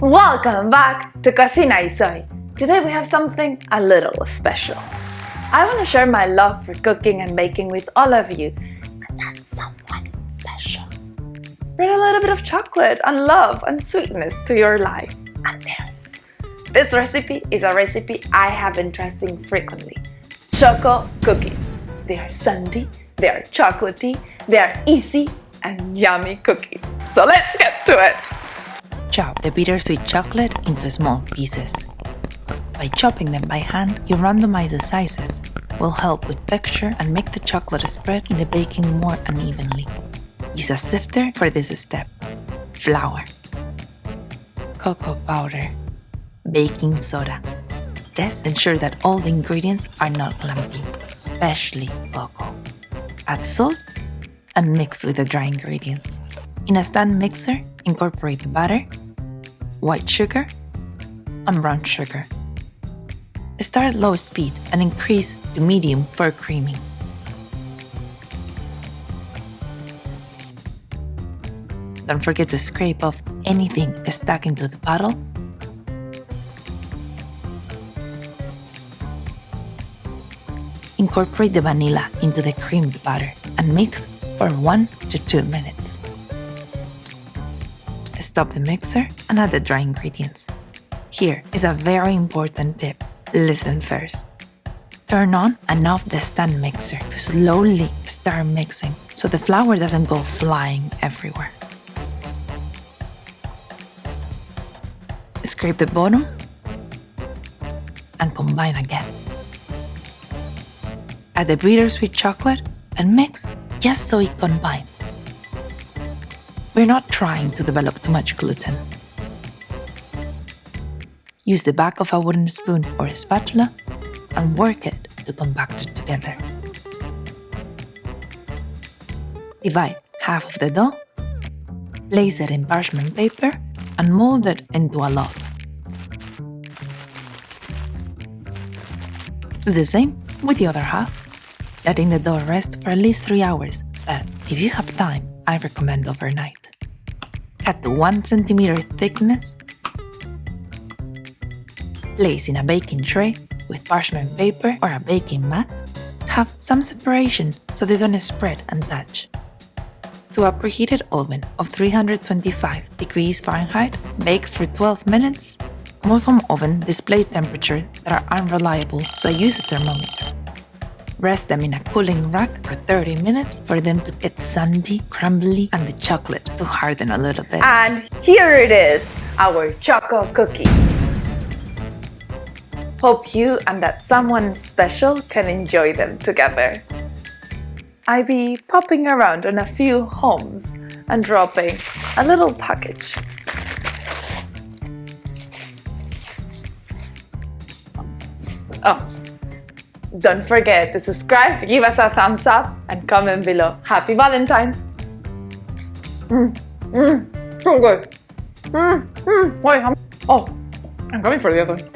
Welcome back to Cocina y Soy. Today we have something a little special. I want to share my love for cooking and baking with all of you, and that's someone special. Spread a little bit of chocolate and love and sweetness to your life and theirs. This recipe is a recipe I have been testing frequently. Choco Cookies. They are sundae, they are chocolatey, they are easy and yummy cookies. So let's get to it! Chop the bittersweet chocolate into small pieces. By chopping them by hand, you randomize the sizes. Will help with texture and make the chocolate spread in the baking more unevenly. Use a sifter for this step. Flour, cocoa powder, baking soda. This ensures that all the ingredients are not clumpy, especially cocoa. Add salt and mix with the dry ingredients. In a stand mixer, incorporate the butter, white sugar, and brown sugar. Start at low speed and increase to medium for creaming. Don't forget to scrape off anything stuck into the bottle. Incorporate the vanilla into the creamed batter and mix for 1 to 2 minutes. Stop the mixer and add the dry ingredients. Here is a very important tip. Listen first. Turn on and off the stand mixer to slowly start mixing so the flour doesn't go flying everywhere. Scrape the bottom and combine again. Add the bittersweet chocolate and mix just so it combines. We're not trying to develop too much gluten. Use the back of a wooden spoon or a spatula and work it to compact it together. Divide half of the dough, place it in parchment paper, and mold it into a log. Do the same with the other half, letting the dough rest for at least 3 hours, but if you have time, I recommend overnight. Cut to 1 centimeter thickness. Place in a baking tray with parchment paper or a baking mat. Have some separation so they don't spread and touch. To a preheated oven of 325 degrees Fahrenheit, bake for 12 minutes. Most home ovens display temperatures that are unreliable, so I use a thermometer. Rest them in a cooling rack for 30 minutes for them to get sandy, crumbly, and the chocolate to harden a little bit. And here it is, our Choco Cookie. Hope you and that someone special can enjoy them together. I be popping around on a few homes and dropping a little package. Oh, don't forget to subscribe, give us a thumbs up, and comment below. Happy Valentine! So good! Wait, I'm coming for the other one.